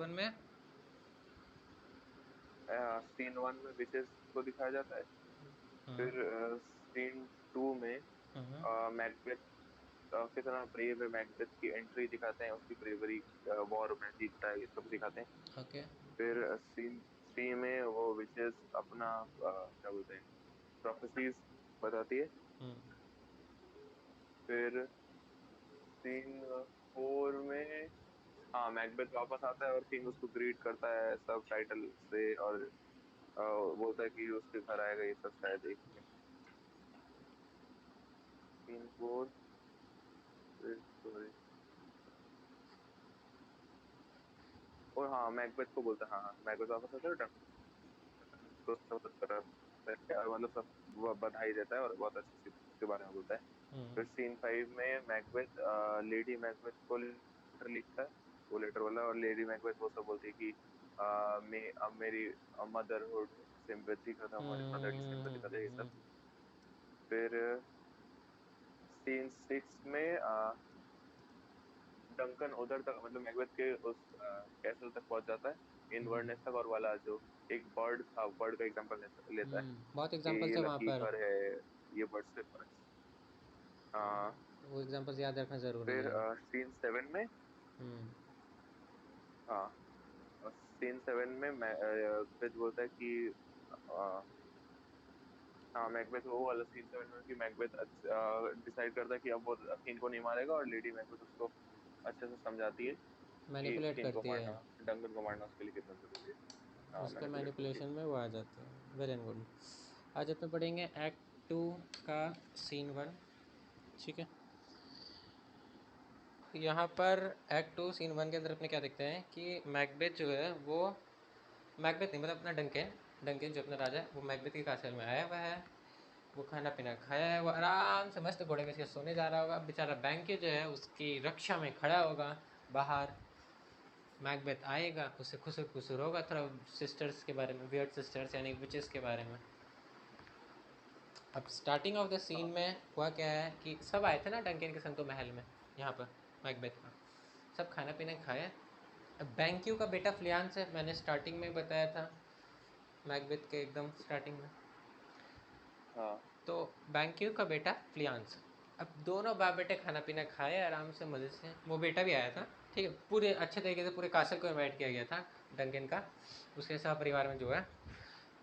में? Scene one में witches को दिखाया जाता है। हम्म। फिर सीन टू में हम्म। मैकबेथ कितना ब्रेव है, मैकबेथ की एंट्री दिखाते हैं, उसकी ब्रेवरी, वॉर में जीतता है, ये सब दिखाते हैं। ओके। फिर सीन थ्री में वो विचेस अपना क्या बोलते हैं, प्रोफेसीज बताती है। हम्म। फिर सीन फोर में हाँ मैकबेथ वापस आता है और किंग उसको ग्रीट करता है सब टाइटल से, और बोलता है कि उसके घर आएगा ये सब शायद एक दिन। सीन फोर, फिर और हाँ मैकबेथ को बोलता है, हाँ हाँ मैकबेथ वापस आता है, उसको सब करता है, और मतलब सब वो बधाई देता है और बहुत अच्छे से उसके बारे में बोलता है। हम्म। फिर सीन फाइव में मैकबेथ लेडी मैकबेथ को लेटर लिखता है, वो लेटर वाला, और लेडी मैकबेथ वो सब बोलती है कि अब मेरी मदरहुड सिंपैथी खत्म हो रही, मदर की सिंपैथी खत्म है, ये सब। हम्म। फिर सीन सिक्स में डंकन उधर तक मतलब मैकबेथ के उस कैसल तक पहुंच जाता है, इनवर्डनेस तक, और वाला जो एक बर्ड था, बर्ड का एग्जांपल लेता है बहुत कि एग्जांपल्स ये है वहाँ लकी पर। घर है, ये बर्ड से हाँ। वो एग्जांपल्स याद रखना ज़रूरी फिर है। सीन सेवन में हम्म। हाँ सीन सेवन में मैकबेथ बोलता है कि हाँ मैकबेथ वो वाला सीन सेवन में कि मैकबेथ डिसाइड करता है कि अब वो किंग को नहीं मारेगा, और लेडी मैकबेथ उसको अच्छे से समझाती है कि मैनिपुलेट किंग को करती है। मारना, डंकन को मारना उसके लिए कितना जरूरी है। हाँ उसका मैनिपुलेट करती है। मैनिपुलेशन में वो आ जाते हैं। Well and good. आज अपन पढ़ेंगे एक्ट टू का सीन वन। ठीक है। यहाँ पर एक्ट टू सीन वन के अंदर अपने क्या देखते हैं कि मैकबेथ जो है वो, मैकबेथ नहीं मतलब अपना डंकेन, डंकेन जो अपना राजा है वो मैकबेथ के कासल में आया हुआ है। वो खाना पीना खाया है, वो आराम से मस्त घोड़े पे सोने जा रहा होगा। बेचारा बैंक जो है उसकी रक्षा में खड़ा होगा बाहर। मैकबेथ आएगा, उससे खुसर खुसर होगा थोड़ा सिस्टर्स के बारे में, वियर्ड सिस्टर्स यानी विचेस के बारे में। अब स्टार्टिंग ऑफ द सीन हाँ में हुआ क्या है कि सब आए थे ना डंकेन के संग तो महल में, यहाँ पर मैकबेथ का सब खाना पीना खाया। अब बैंक्यू का बेटा फ्लियान से मैंने स्टार्टिंग में बताया था, मैकबेथ के एकदम स्टार्टिंग में। हाँ तो बैंक्यू का बेटा फ्लियांस, अब दोनों बाप बेटे खाना पीना खाए आराम से मज़े से। वो बेटा भी आया था, ठीक है, पूरे अच्छे तरीके से पूरे कासल को इनवाइट किया गया था डंकन का, उसके साथ परिवार में जो है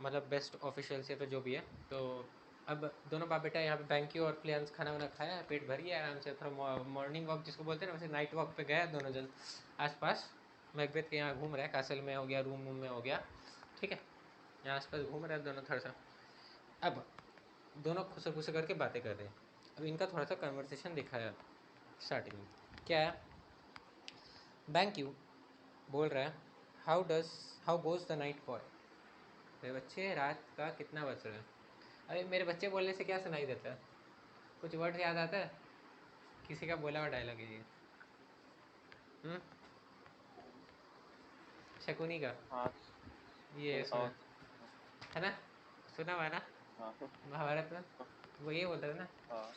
मतलब बेस्ट ऑफिशियल्स या तो जो भी है। तो अब दोनों बाप बेटा यहाँ पे बैंक्यू और फ्लियांस खाना वाना खाया है, पेट भर गया आराम से, थोड़ा मॉर्निंग वॉक जिसको बोलते हैं ना, वैसे नाइट वॉक पे गया दोनों जन आसपास। मैकबेथ के यहाँ घूम रहा है, कासल में हो गया, रूम में हो गया, ठीक है, यहाँ आसपास घूम रहे हैं दोनों थोड़ा सा। अब दोनों खुसर खुसर करके बातें कर रहे हैं। अब इनका थोड़ा सा कन्वर्सेशन दिखाया स्टार्टिंग में। क्या है, बैंक यू बोल रहा है, how goes the night boy, मेरे बच्चे रात का कितना बज रहा है। अरे मेरे बच्चे बोलने से क्या सुनाई देता है, कुछ वर्ड याद आता है, किसी का बोला हुआ डायलॉग है ये। हम्म, शकुनी का, हाँ ये सुना है ना, सुना हुआ है ना हाँ महाभारत में, वो ये बोलता था ना। हाँ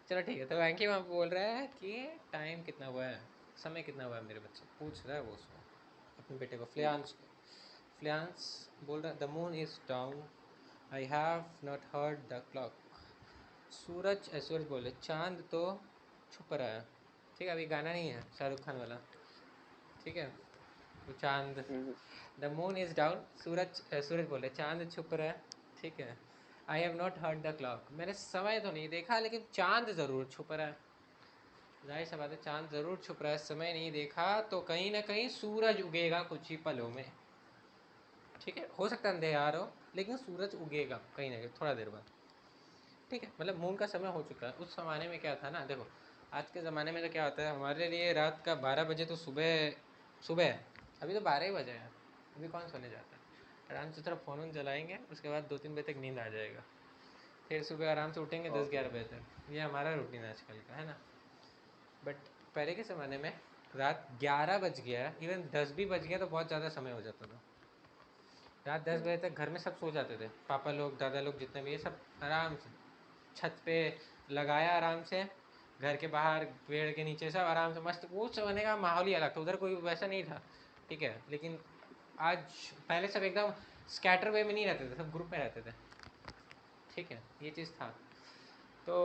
चलो ठीक है, तो वैंकी वहाँ पे बोल रहा है कि टाइम कितना हुआ है, समय कितना हुआ है, मेरे बच्चे पूछ रहा है वो उसको, अपने बेटे को, फ्लियांस को। फ्लियांस बोल रहा है, the moon is down, I have not heard the clock. सूरज बोले, चांद तो छुप रहा है। ठीक है, अभी गाना नहीं है शाहरुख खान वाला, ठीक है, वो चांद, हम्म, द मून इज़ डाउन, सूरज बोले चांद छुप रहा है, ठीक है, आई have not heard the clock, मैंने समय तो नहीं देखा लेकिन चांद ज़रूर छुप रहा है। जाहिर सा बात है, चांद ज़रूर छुप रहा है, समय नहीं देखा तो कहीं ना कहीं सूरज उगेगा कुछ ही पलों में। ठीक है, हो सकता है अंधेर हो लेकिन सूरज उगेगा कहीं ना कहीं थोड़ा देर बाद। ठीक है, मतलब मून का समय हो चुका है। उस ज़माने में क्या था ना, देखो आज के ज़माने में तो क्या होता है, हमारे लिए रात का 12 बजे तो सुबह सुबह है। अभी तो 12 ही बजे हैं, अभी कौन सोने जाता है। आराम से थोड़ा फ़ोन वोन चलाएंगे, उसके बाद 2-3 बजे तक नींद आ जाएगा, फिर सुबह आराम से उठेंगे हाँ 10-11 बजे तक। ये हमारा रूटीन है आजकल का, है ना। बट पहले के ज़माने में रात 11 बज गया, इवन 10 भी बज गया तो बहुत ज़्यादा समय हो जाता था। रात 10 बजे तक घर में सब सो जाते थे, पापा लोग, दादा लोग, जितने भी ये सब आराम से छत पे लगाया, आराम से घर के बाहर पेड़ के नीचे सब आराम से मस्त। वो सोने का माहौल ही अलग था, उधर कोई वैसा नहीं था ठीक है, लेकिन आज पहले सब एकदम स्कैटर वे में नहीं रहते थे, सब ग्रुप में रहते थे, ठीक है, ये चीज़ था। तो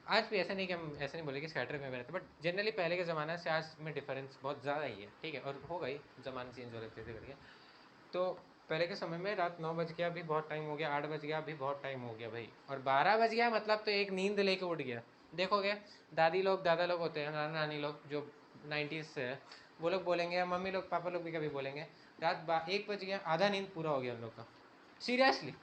आज भी ऐसा नहीं कि हम ऐसे नहीं बोले कि स्कैटर वे में रहते, बट जनरली पहले के ज़माने से आज में डिफरेंस बहुत ज़्यादा ही है, ठीक है, और होगा ही, ज़माना चेंज हो रहे धीरे करके। तो पहले के समय में रात 9 बज गया, अभी बहुत टाइम हो गया, 8 बज गया, अभी बहुत टाइम हो गया भाई, और 12 बज गया मतलब तो एक नींद लेके उठ गया। देखोगे दादी लोग दादा लोग होते हैं, नाना नानी लोग जो 90s से है, वो लोग बोलेंगे, मम्मी लोग पापा लोग भी कभी बोलेंगे, रात 1 बज गया, आधा नींद पूरा हो गया उन लोग का, सीरियसली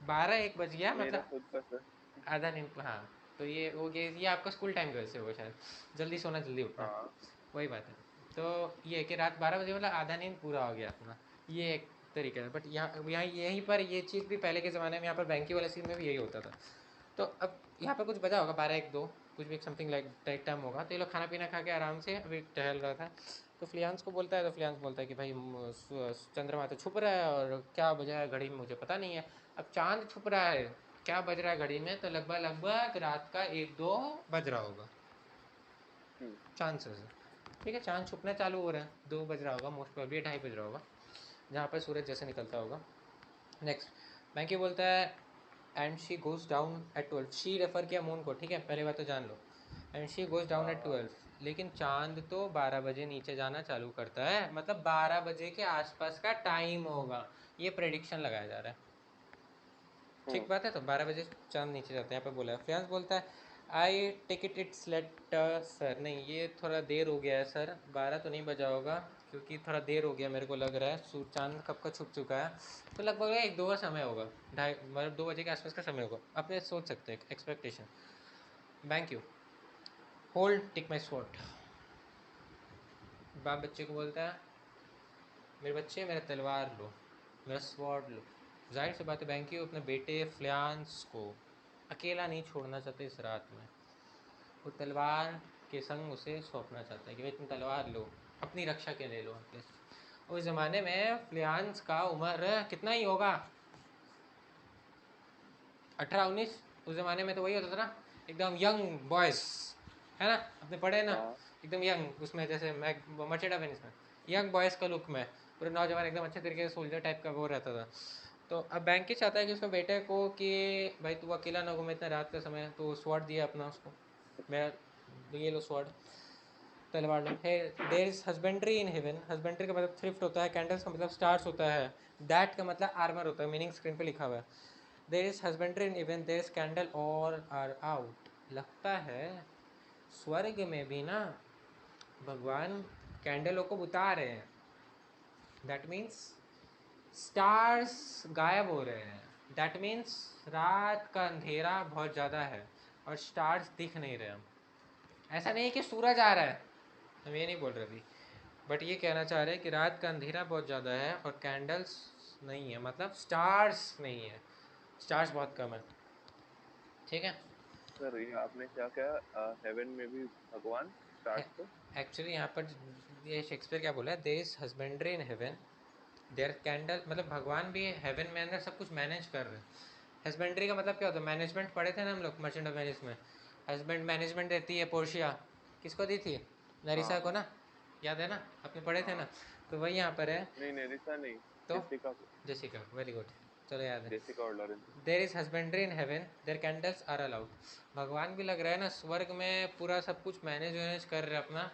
12-1 बज गया मेरा मतलब खुद का सर। आधा नींद, हाँ। तो ये हो गया, ये आपका स्कूल टाइम की वजह से होगा शायद, जल्दी सोना जल्दी उठना, हाँ। वही बात है। तो ये है कि रात 12 बजे मतलब आधा नींद पूरा हो गया अपना, ये एक तरीका है। बट यहाँ यहीं पर ये चीज़ भी पहले के ज़माने में यहाँ पर बैंकी वाले सीन में भी यही होता था। तो अब यहाँ पर कुछ बजा होगा 12-1-2, कुछ भी समथिंग लाइक दैट टाइम होगा, तो ये लोग खाना पीना खा के आराम से अभी टहल रहा था। तो फ्लियांस को बोलता है, तो फ्लियांस बोलता है कि भाई चंद्रमा तो छुप रहा है और क्या बजा है घड़ी में मुझे पता नहीं है। अब चांद छुप रहा है, क्या बज रहा है घड़ी में, तो लगभग लगभग रात का 1-2 बज रहा होगा, हम्म। चांसेस है, ठीक है। चांद छुपना चालू हो रहा है, 2 बज रहा होगा, मोस्ट प्रॉब्ली 2:30 बज रहा होगा, जहाँ पर सूरज जैसे निकलता होगा। नेक्स्ट, बैंकी बोलता है and she goes down at 12, she refer किया मून को, ठीक है, पहले बात तो जान लो। And she goes down at हाँ। 12, लेकिन चांद तो 12 बजे नीचे जाना चालू करता है, मतलब 12 बजे के आसपास का टाइम होगा, ये प्रेडिक्शन लगाया जा रहा है, ठीक बात है। तो 12 बजे चांद नीचे जाता है, यहाँ पे बोला है। फ्रियांस बोलता है I take it's late sir, नहीं ये थोड़ा देर हो गया है सर, 12 तो नहीं बजा होगा, क्योंकि थोड़ा देर हो गया मेरे को लग रहा है, चांद कब का छुप चुका है, तो लगभग 1-2 का समय होगा, 2:30 मतलब 2 बजे के आसपास का समय होगा, अपने सोच सकते हैं expectation. Thank you, hold take my sword, बाप बच्चे को बोलता है मेरे बच्चे मेरा तलवार लो, मेरा स्वॉर्ड लो। जाहिर सी बात है बैंकी अपने बेटे फ्लियांस को अकेला नहीं छोड़ना चाहते इस रात में, वो तलवार के संग उसे सौंपना चाहता है कि भाई तुम तलवार लो, अपनी रक्षा के लिए लो एटलीस्ट। उस ज़माने में फ्लियांस का उम्र कितना ही होगा, 18-19, उस ज़माने में तो वही होता था ना, एकदम यंग बॉयज़, है ना, अपने पढ़े ना, हाँ। एकदम यंग, उसमें जैसे मैं मर्चेंट ऑफ वेनिस में यंग बॉयज़ का लुक में, पूरे नौजवान एकदम अच्छे तरीके से सोल्जर टाइप का वो रहता था। तो अब बैंकी चाहता है कि उसके बेटे को कि भाई तू अकेला ना घूमे इतना रात का समय, तो स्वॉर्ड दिया अपना उसको, मैं ये लो स्वॉर्ड, तलवार लो। है there is husbandry in heaven, husbandry का मतलब थ्रिफ्ट होता है, कैंडल्स का मतलब स्टार्स होता है, दैट का मतलब आर्मर होता है, मीनिंग स्क्रीन पे लिखा हुआ है। There is husbandry in heaven, there is candle all are out, लगता है स्वर्ग में भी ना भगवान कैंडलों को बुता रहे हैं, दैट मीन्स स्टार्स गायब हो रहे हैं, दैट मीन्स रात का अंधेरा बहुत ज़्यादा है और स्टार्स दिख नहीं रहे। हम ऐसा नहीं कि सूरज आ रहा है, हम ये नहीं बोल रहे अभी, बट ये कहना चाह रहे हैं कि रात का अंधेरा बहुत ज़्यादा है और कैंडल्स नहीं है, मतलब स्टार्स नहीं है, स्टार्स बहुत कम है, ठीक है। सर ये आपने क्या क्या हेवन में भी भगवान स्टार्स को। एक्चुअली यहाँ पर ये शेक्सपियर क्या बोला है, there is husbandry in heaven, their candle, मतलब भगवान भी हेवन में अंदर सब कुछ मैनेज कर रहे हैं। हस्बेंड्री का मतलब क्या होता है, मैनेजमेंट पढ़े थे ना हम लोग मर्चेंट ऑफ वेनिस में, हस्बैंड मैनेजमेंट देती है पोर्शिया, किसको दी थी, नरिसा को हाँ। ना, याद है ना, अपने पढ़े थे ना, हाँ। तो वही यहाँ पर है। नहीं नहीं, रिसा नहीं। तो जेसिका को। जेसिका, वेरी गुड, चलो याद है। जेसिका और Lawrence. There is husbandry in heaven, their candles are allowed, भगवान भी लग रहा है ना स्वर्ग में पूरा सब कुछ मैनेज वैनेज कर रहे हैं अपना,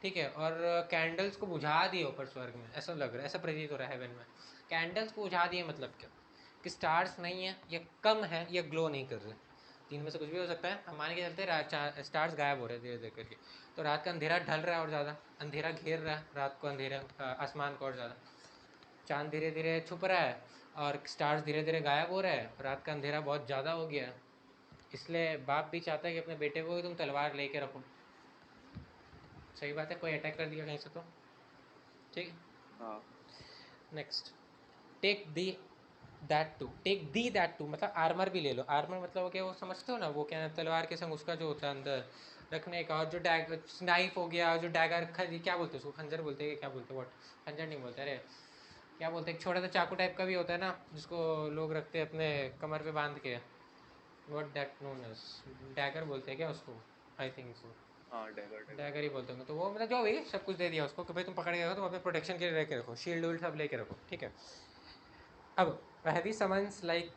ठीक है, और कैंडल्स को बुझा दिए ऊपर स्वर्ग में, ऐसा लग रहा है, ऐसा प्रतीत हो रहा है हेवन में, कैंडल्स को बुझा दिए, मतलब क्या कि स्टार्स नहीं है, या कम है, या ग्लो नहीं कर रहे, तीन में से कुछ भी हो सकता है। हम मान के चलते स्टार्स गायब हो रहे हैं धीरे धीरे करके, तो रात का अंधेरा ढल रहा है और ज़्यादा, अंधेरा घेर रहा है रात को, अंधेरा आसमान को और ज़्यादा, चांद धीरे धीरे छुप रहा है और स्टार्स धीरे धीरे गायब हो रहे हैं, रात का अंधेरा बहुत ज़्यादा हो गया है, इसलिए बाप भी चाहता है कि अपने बेटे को भी तुम तलवार लेके रखो, सही बात है, कोई अटैक कर दिया कहीं से तो, ठीक है। हाँ। Next, take thee that too, take thee that too मतलब आर्मर भी ले लो, आर्मर मतलब हो गया वो समझते हो ना, वो क्या तलवार के संग उसका जो होता है अंदर रखने का, और जो डैग नाइफ हो गया, जो डैगर क्या बोलते हैं उसको, खंजर बोलते हैं, क्या बोलते हैं, वॉट, खंजर नहीं बोलते, अरे क्या बोलते हैं, एक छोटा सा चाकू टाइप का भी होता है ना जिसको लोग रखते हैं अपने कमर पे बांध के, what that known as, dagger बोलते हैं क्या उसको, आई थिंक सो, हाँ डैगर डैगर। डैगर ही बोलते होंगे। तो वो मतलब जो भी सब कुछ दे दिया उसको कि भाई तुम पकड़ गए हो, तुम अपने प्रोटेक्शन के लिए लेके रखो, शील्ड वील्ड सब लेके रखो, ठीक है। अब heavy summons like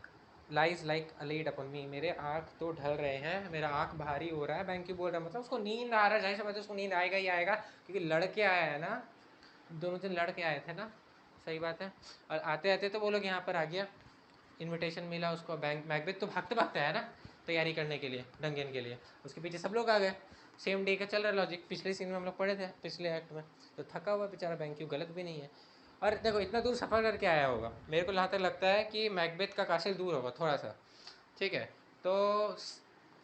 lies like a lead upon me, मेरे आँख तो ढल रहे हैं, मेरा आँख भारी हो रहा है। बैंक बोल रहा है मतलब उसको नींद आ रहा है, जाहिर सी बात है उसको नींद आएगा ही आएगा, क्योंकि लड़के आया है ना, दोनों दिन लड़के आए थे ना, सही बात है। और आते आते तो वो लोग यहाँ पर आ गया, इनविटेशन मिला उसको। बैंक मैकबेथ तो भागते भागते आया ना तैयारी करने के लिए डंगेन के लिए, उसके पीछे सब लोग आ गए। सेम डे का चल रहा लॉजिक, पिछले सीन में हम लोग पढ़े थे, पिछले एक्ट में। तो थका हुआ बेचारा बैंक गलत भी नहीं है। और देखो इतना दूर सफ़र करके आया होगा, मेरे को जहाँ तक लगता है कि मैकबेथ का कासिल दूर होगा थोड़ा सा, ठीक है। तो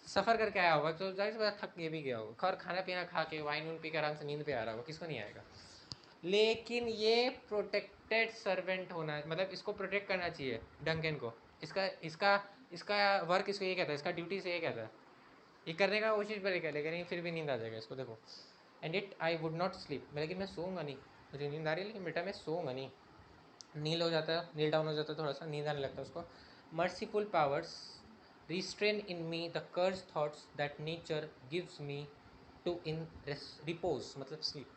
सफ़र करके आया होगा तो जाहिर सी बात थक ये भी गया होगा, और खाना पीना खा के वाइन वून पी के आराम से नींद पे आ रहा होगा, किसको नहीं आएगा। लेकिन ये प्रोटेक्टेड सर्वेंट होना, मतलब इसको प्रोटेक्ट करना चाहिए डंकन को। इसका इसका इसका वर्क इसको ये कहता है, इसका ड्यूटी से ये कहता है, ये करने का कोशिश करेगा लेकिन फिर भी नींद आ जाएगा इसको। देखो and it I would not sleep, लेकिन मैं सोऊंगा नहीं, मुझे नींद आ रही है लेकिन बेटा मैं सोऊंगा नहीं। नील हो जाता है, नील डाउन हो जाता है, थोड़ा सा नींद आने लगता है उसको। Merciful powers restrain in me the cursed thoughts that nature gives me to in repose, मतलब स्लीप।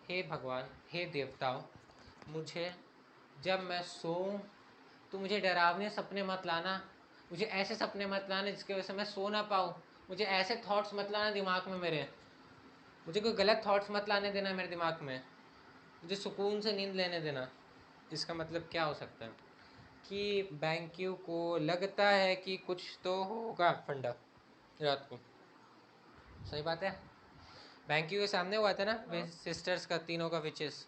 हे भगवान, हे देवताओं, मुझे जब मैं सोऊं तो मुझे डरावने सपने मत लाना, मुझे ऐसे सपने मत लाना जिसकी वजह से मैं सो ना पाऊँ, मुझे ऐसे थॉट्स मत लाना दिमाग में मेरे, मुझे कोई गलत थॉट्स मत लाने देना मेरे दिमाग में, मुझे सुकून से नींद लेने देना। इसका मतलब क्या हो सकता है कि बैंक्यू को लगता है कि कुछ तो होगा फंडा रात को, सही बात है। बैंक्यू के सामने हुआ था ना हाँ सिस्टर्स का, तीनों का विचेस,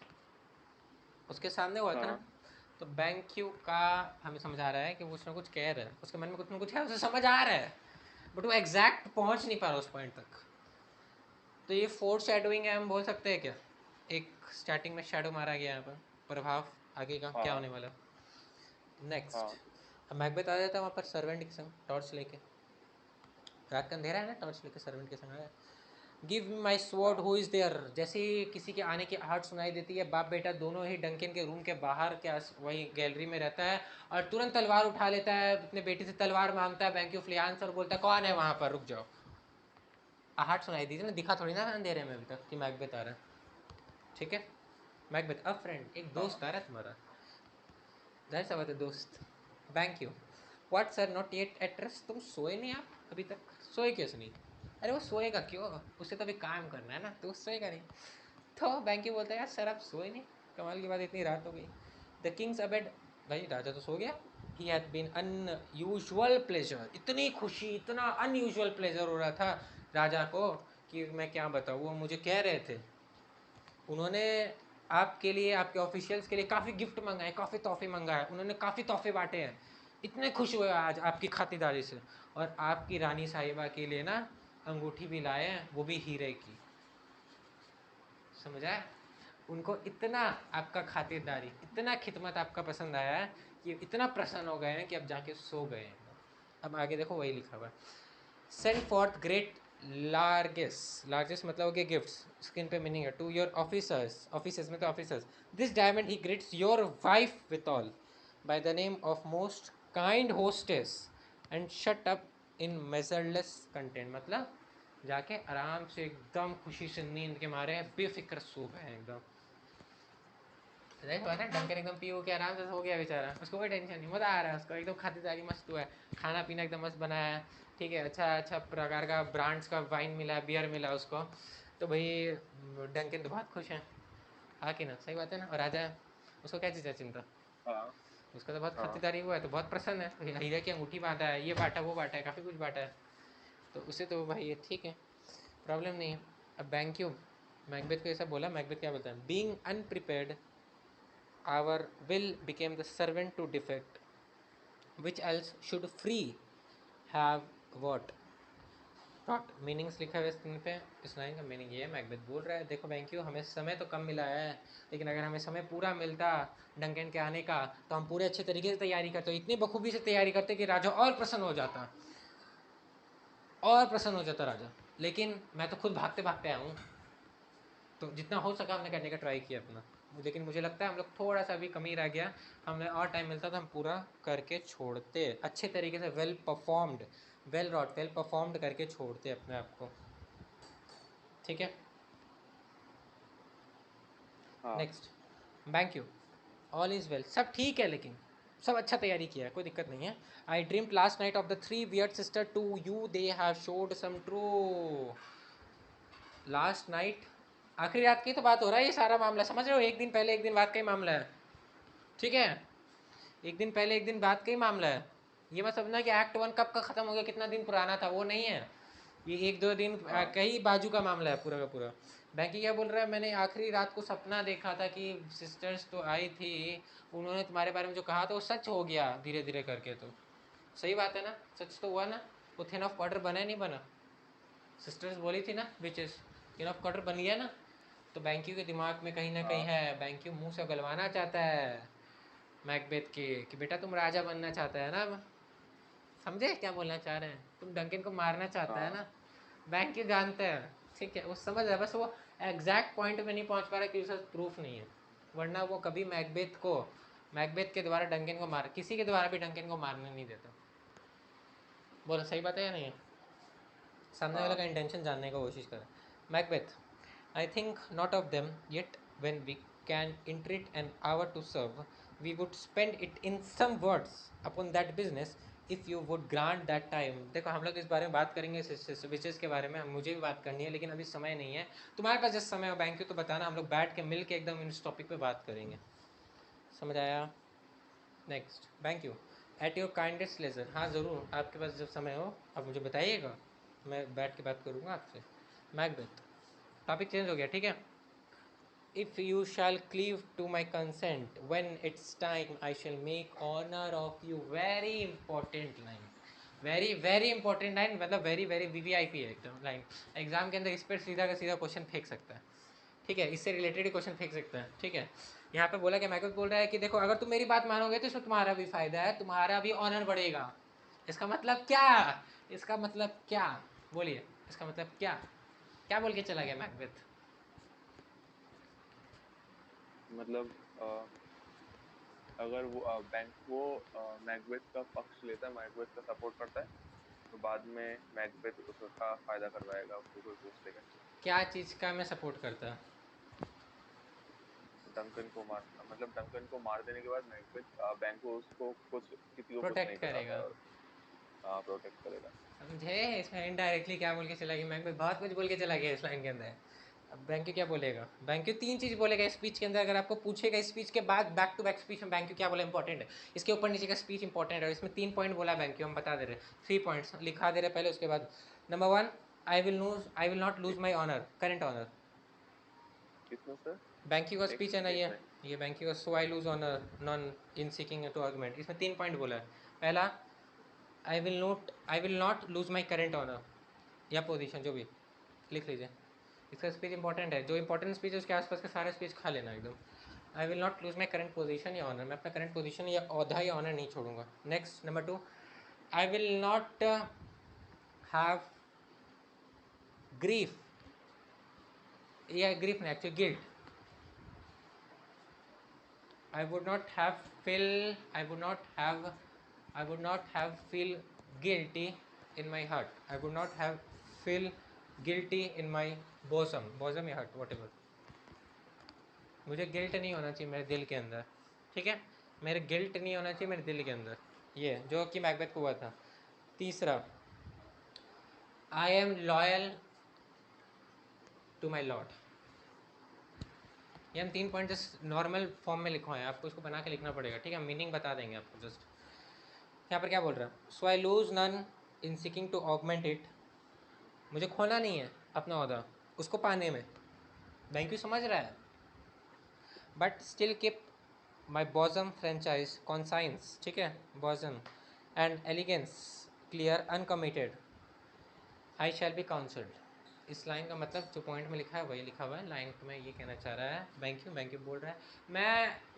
उसके सामने हुआ था ना। हाँ तो बैंक्यू का हमें समझ आ रहा है कि वो कुछ ना कुछ कह रहा है, उसके मन में कुछ ना कुछ है, उसे समझ आ रहा है, बट वो एग्जैक्ट पहुंच नहीं पा रहा उस पॉइंट तक। तो ये फोर शेडोइंग है, हम बोल सकते हैं क्या। एक स्टार्टिंग में शेडो मारा गया यहाँ पर, प्रभाव आगे का क्या हाँ होने वाला। नेक्स्ट हाँ अब मैकबेथ आ जाता है वहाँ पर सर्वेंट के संग टॉर्च लेके, रात का अंधेरा है ना, टॉर्च लेके सर्वेंट के संग आया। गिव मी माई स्वॉर्ड हाँ हु इज़ देयर, जैसे ही किसी के आने की आहट सुनाई देती है, बाप बेटा दोनों ही डंकन के रूम के बाहर के वही गैलरी में रहता है, और तुरंत तलवार उठा लेता है, अपने बेटे से तलवार मांगता है बैंक्यू फ्लियांस, और बोलता है कौन है वहाँ पर, रुक जाओ। आहट सुनाई दी थी ना, दिखा थोड़ी ना अंधेरे में अभी तक कि मैकबेथ आ रहा है, ठीक है। मैकबेथ अ फ्रेंड, एक हाँ दोस्त आ रहा है तुम्हारा, जाहिर सा बात है दोस्त। BenQ what sir not yet at rest, तुम सोए नहीं आप अभी तक, सोए कैसे नहीं। अरे वो सोएगा क्यों, उसे तो अभी काम करना है ना, तो वो सोएगा नहीं। तो बैंकी बोलता है यार सर आप सोए नहीं, कमाल की बात इतनी रात हो गई। द किंग्स अबेड, भाई राजा तो सो गया। He had been unusual pleasure, इतनी खुशी, इतना अनयूजुअल प्लेजर हो रहा था राजा को कि मैं क्या बताऊँ। वो मुझे कह रहे थे उन्होंने आपके लिए, आपके ऑफिशियल्स के लिए काफ़ी गिफ्ट मंगाए, काफ़ी तोहफे मंगाए, उन्होंने काफ़ी तोहफे बांटे हैं, इतने खुश हुए आज आपकी खातिरदारी से। और आपकी रानी साहिबा के लिए ना अंगूठी भी लाए हैं, वो भी हीरे की, समझा। उनको इतना आपका खातिरदारी, इतना खिदमत आपका पसंद आया है कि इतना प्रसन्न हो गए हैं कि अब जाके सो गए हैं। अब आगे देखो वही लिखा हुआ है, send forth great largest, largest मतलब हो गया गिफ्ट्स, स्क्रीन पे मीनिंग है, टू योर ऑफिसर्स, ऑफिसर्स में तो officers, this diamond he greats your wife with all by the name of most kind hostess and shut up in measureless content, मतलब जाके आराम से एकदम खुशी से नींद के मारे बेफिक्र सो गए एकदम। बात है डंकन एकदम पी के आराम से सो गया बेचारा, उसको कोई टेंशन नहीं, मज़ा आ रहा है उसको, एकदम खातिरदारी मस्त हुआ है, खाना पीना एकदम मस्त बनाया है, ठीक है। अच्छा अच्छा प्रकार का ब्रांड्स का वाइन मिला, बियर मिला उसको, तो भाई डंकन तो बहुत खुश है, हाँ कि ना, सही बात है ना। और राजा उसको क्या चीज़ है चिंता, हाँ उसका तो बहुत हाँ खातिरदारी हुआ है, तो बहुत प्रसन्न है, हीरा की अंगूठी बांटा है, ये बांटा वो बांटा है, काफ़ी कुछ बांटा है, तो उसे तो भाई ये ठीक है, प्रॉब्लम नहीं है। अब बैंक्यू मैकबेथ को ऐसा बोला, मैकबेथ क्या बोलता है, being अनप्रिपेयर्ड our will became the servant to defect, which else should free have what taught, meanings लिखा है स्क्रीन पे। इस लाइन का मीनिंग ये है, मैकबेथ बोल रहा है देखो बैंक्यू हमें समय तो कम मिला है, लेकिन अगर हमें समय पूरा मिलता डंकन के आने का तो हम पूरे अच्छे तरीके से तैयारी करते, इतनी बखूबी से तैयारी करते कि राजा और प्रसन्न हो जाता, और प्रसन्न हो जाता राजा। लेकिन मैं तो खुद भागते भागते आया हूँ, तो जितना हो सका हमने करने का ट्राई किया अपना, लेकिन मुझे लगता है हम लोग थोड़ा सा अभी कमी रह गया, हमें और टाइम मिलता तो हम पूरा करके छोड़ते अच्छे तरीके से, well performed, well wrote, well performed करके छोड़ते अपने आप को, ठीक है। हाँ next, thank you, all is well, सब ठीक है, लेकिन सब अच्छा तैयारी किया है, कोई दिक्कत नहीं है। I dreamed last night of the three weird sister to you, they have showed some true. Last night, आखिरी रात की तो बात हो रहा है, ये सारा मामला समझ रहे हो, एक दिन पहले एक दिन बाद का ही मामला है, ठीक है। एक दिन पहले एक दिन बाद का ही मामला है। ये मत समझना कि एक्ट 1 कब का खत्म हो गया, कितना दिन पुराना था, वो नहीं है। ये एक दो दिन हाँ कई बाजू का मामला है पूरा का पूरा। बैंकी क्या बोल रहा है, मैंने आखिरी रात को सपना देखा था कि सिस्टर्स तो आई थी, उन्होंने तुम्हारे बारे में जो कहा था वो सच हो गया धीरे धीरे करके। तो सही बात है ना, सच तो हुआ ना, वो थिन ऑफ क्वार्टर बना नहीं बना, सिस्टर्स बोली थी ना विचेस, थिन ऑफ क्वार्टर बन गया ना। तो बैंक्यू के दिमाग में कहीं ना कहीं हाँ है, बैंक्यू मुंह से गलवाना चाहता है मैकबेथ के कि बेटा तुम राजा बनना चाहता है ना, समझे क्या बोलना चाह रहे हैं, तुम डंकिन को मारना चाहता है हाँ ना। बैंक्यू जानते हैं, ठीक है, वो समझ रहा है, बस वो एग्जैक्ट पॉइंट में नहीं पहुंच पा रहा कि उसके पास प्रूफ नहीं है, वरना वो कभी मैकबेथ के द्वारा डंकिन को मार, किसी के द्वारा भी डंकिन को मारने नहीं देता। बोलो सही बात है या नहीं है, सामने वाले हाँ का इंटेंशन जानने का कोशिश करें। Macbeth, I think not of them yet, when we can entreat an hour to serve, we would spend it in some words upon that business if you would grant that time. देखो हम लोग इस बारे में बात करेंगे, witches के बारे में मुझे भी बात करनी है, लेकिन अभी समय नहीं है। तुम्हारे पास जिस समय हो बैंक तो बताना, हम लोग बैठ के मिल के एकदम इस टॉपिक पे बात करेंगे, समझ आया। Next, thank you, at your kindest leisure, हाँ ज़रूर, आपके पास जब समय हो आप मुझे बताइएगा, मैं बैठ के बात करूँगा आपसे। मैकबेथ, टॉपिक चेंज हो गया, ठीक है। If you shall cleave to my consent when it's time, I shall make honour of you, very important line, very very important line, मतलब वेरी वेरी वीवीआईपी है एकदम लाइन। एग्जाम के अंदर इस पर सीधा का सीधा क्वेश्चन फेंक सकता है, ठीक है, इससे रिलेटेड ही क्वेश्चन फेंक सकता है, ठीक है। यहाँ पे बोला कि मैकबेथ बोल रहा है कि देखो अगर तुम मेरी बात मानोगे तो इसमें तुम्हारा भी फायदा है, तुम्हारा भी ऑनर बढ़ेगा। इसका मतलब क्या, इसका मतलब क्या, बोलिए, इसका मतलब क्या, क्या बोल के चला गया मैकबेथ। मतलब अगर वो बैंक वो मैकबेथ का पक्ष लेता है, मैकबेथ का सपोर्ट करता है, तो बाद में मैकबेथ उसका फायदा करवाएगा, उसको कोई पूछ लेगा। क्या चीज़ का मैं सपोर्ट करता, डंकन को मार, मतलब डंकन को मार देने के बाद मैकबेथ बैंक को उसको कुछ किसी को कुछ नहीं प्रोटेक्ट बताता है करेगा, और प्रोटेक्ट करेगा। समझे इसमें इनडायरेक्टली क्या बोल के चला गया मैकबेथ, बहुत कुछ बोल के चला गया इस लाइन के अंदर। अब बैंक्यू क्या बोलेगा, बैंक्यू तीन चीज बोलेगा स्पीच के अंदर, अगर आपको पूछेगा स्पीच के बाद बैक टू बैक स्पीच में बैंक्यू क्या बोला इंपॉर्टेंट है, इसके ऊपर नीचे का स्पीच इंपॉर्टेंट है, इसमें 3 पॉइंट बोला बैंक्यू, हम बता दे रहे, 3 पॉइंट्स लिखा दे रहे पहले, उसके बाद number 1, I will not loose एक माई ऑनर, करेंट ऑनर, किसमें सर? बैंक्यू का एक स्पीच है ना एक ये मिनट। ये बैंक्यू का, so I lose honour none in seeking to argument, इसमें 3 पॉइंट बोला है। पहला, I will not lose my current honour या पोजीशन, जो भी लिख लीजिए, इसका स्पीच इंपॉर्टेंट है, जो इंपॉर्टेंट स्पीच है उसके आसपास के सारे स्पीच खा लेना एकदम। आई will not lose my current position या ऑनर, मैं अपना करंट पोजीशन या औहदा या ऑनर नहीं छोड़ूंगा। Next, number 2, I will not have grief, या ग्रीफ नहीं actually guilt, I would not have feel, I would not have I would not have feel guilty in my heart, I would not have feel guilty in my bosom या heart, whatever, मुझे guilt नहीं होना चाहिए मेरे दिल के अंदर, ठीक है, मेरे गिल्ट नहीं होना चाहिए मेरे दिल के अंदर, ये जो कि मैकबेथ को हुआ था। तीसरा, I am loyal to my lord, ये हम 3 पॉइंट जस्ट नॉर्मल फॉर्म में लिखवाएं, आपको इसको बना के लिखना पड़ेगा, ठीक है, मीनिंग बता देंगे आपको जस्ट। यहाँ पर क्या बोल रहा है, so I lose none in seeking to augment it, मुझे खोना नहीं है अपना अहदा उसको पाने में, थैंक यू समझ रहा है, but still keep my bosom franchise conscience, ठीक है, bosom and allegiance clear uncommitted, I shall be counselled. इस लाइन का मतलब जो पॉइंट में लिखा है वही लिखा हुआ है, लाइन को मैं ये कहना चाह रहा है बैंक यू बोल रहा है,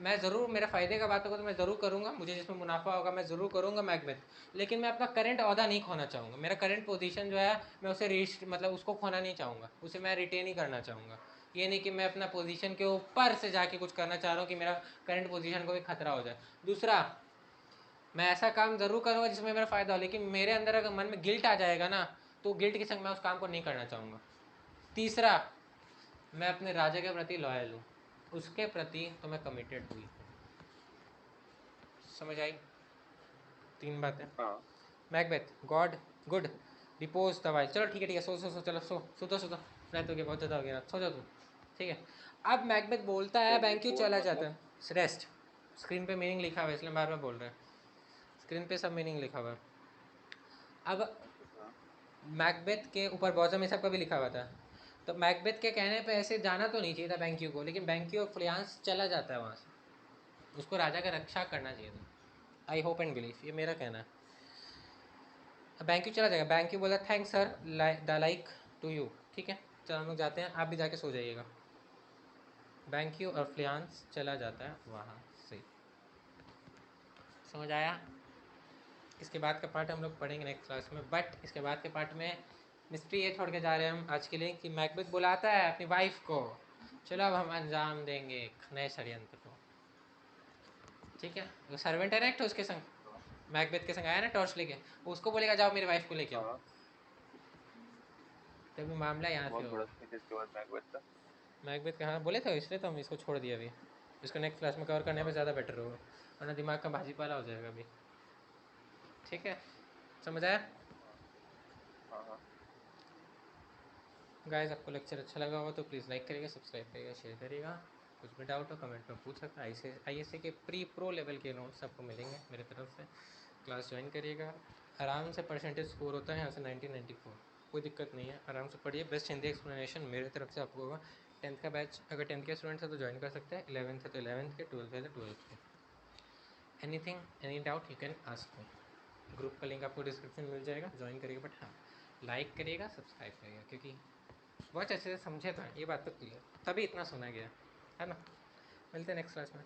मैं ज़रूर, मेरा फ़ायदे का बात होगा तो मैं ज़रूर करूँगा, मुझे जिसमें मुनाफा होगा मैं ज़रूर करूँगा मैकबेथ, लेकिन मैं अपना करंट अहदा नहीं खोना चाहूँगा, मेरा करंट पोजीशन जो है मैं उसे मतलब उसको खोना नहीं चाहूँगा, उसे मैं रिटेन ही करना चाहूँगा। ये नहीं कि मैं अपना पोजीशन के ऊपर से जाके कुछ करना चाह रहा हूँ कि मेरा करंट पोजीशन को भी खतरा हो जाए। दूसरा, मैं ऐसा काम ज़रूर करूँगा जिसमें मेरा फ़ायदा हो, लेकिन मेरे अंदर अगर मन में गिल्ट आ जाएगा ना, तो गिल्ट के संग मैं उस काम को नहीं करना चाहूँगा, तीसरा, मैं अपने राजा के प्रति लॉयल हूँ, उसके प्रति तो मैं कमिटेड हुई हूँ। समझ आई 3 बातें। हाँ Macbeth, God good depots the wife. चलो ठीक है, सो सो सो, चलो सो सो सो, रात हो गया, बहुत ज़्यादा हो गया, सो जा तू। ठीक है, अब मैकबेथ बोलता है, तो बैंक क्यों डिपोज चला जाता मतलब है। रेस्ट, स्क्रीन पे मीनिंग लिखा हुआ है इसलिए बार बार बोल रहे हैं, स्क्रीन पे सब मीनिंग लिखा हुआ है। अब अच्छा मैकबेथ के ऊपर बॉटम में सब का भी लिखा हुआ था, तो मैकबेथ के कहने पे ऐसे जाना तो नहीं चाहिए था बैंक्यू को, लेकिन बैंक्यू और फ्लियांस चला जाता है वहाँ से, उसको राजा का रक्षा करना चाहिए था। आई होप एंड बिलीव, ये मेरा कहना है। बैंक्यू चला जाएगा, बैंक्यू बोला thanks sir the like to you. ठीक है, चलो हम लोग जाते हैं, आप भी जाके सो जाइएगा। बैंक्यू और फ्लियांस चला जाता है वहाँ से। समझ आया। इसके बाद का पार्ट हम लोग पढ़ेंगे नेक्स्ट क्लास में, बट इसके बाद के पार्ट में मिस्ट्री ये छोड़ के जा रहे हैं हम आज के लिए कि मैकबेथ बुलाता है अपनी वाइफ को, चलो अब हम अंजाम देंगे एक नए षड्यंत्र को। ठीक है, वो सर्वेंट है ना एक तो उसके संग, मैकबेथ के संग आया ना टॉर्च लेके, उसको बोलेगा जाओ मेरी वाइफ को लेके आओ, हाँ। तभी मामला यहाँ से बहुत बड़ा होगा। स्पीच इसके बाद मैकबेथ का। मैकबेथ का हाँ बोले थे, इसलिए तो हम इसको छोड़ दिया अभी, इसको नेक्स्ट क्लास में कवर करने में हाँ ज़्यादा बेटर होगा, वरना दिमाग का भाजीपाला हो जाएगा अभी। ठीक है, समझ आया। हाँ हाँ। गाइस आपको लेक्चर अच्छा लगा होगा तो प्लीज़ लाइक करिएगा, सब्सक्राइब करिएगा, शेयर करिएगा। कुछ भी डाउट हो कमेंट में पूछ सकता है। ISA के प्री प्रो लेवल के नोट्स आपको मिलेंगे मेरे तरफ से, क्लास ज्वाइन करिएगा। आराम से परसेंटेज स्कोर होता है यहाँ से 1994, कोई दिक्कत नहीं है, आराम से पढ़िए। बेस्ट हिंदी एक्सप्लेनेशन मेरे तरफ से आपको होगा। 10th का बैच, अगर 10th के स्टूडेंट्स है तो ज्वाइन कर सकते हैं, 11th है तो 11th के, 12th है तो 12th के। Anything any doubt you can ask me. Group का लिंक आपको डिस्क्रिप्शन में मिल जाएगा, ज्वाइन करिएगा, बट हाँ लाइक करिएगा, सब्सक्राइब करिएगा, क्योंकि बहुत अच्छे से समझे तो हैं, ये बात तो क्लियर, तभी इतना सुना गया है ना। मिलते हैं नेक्स्ट क्लास में।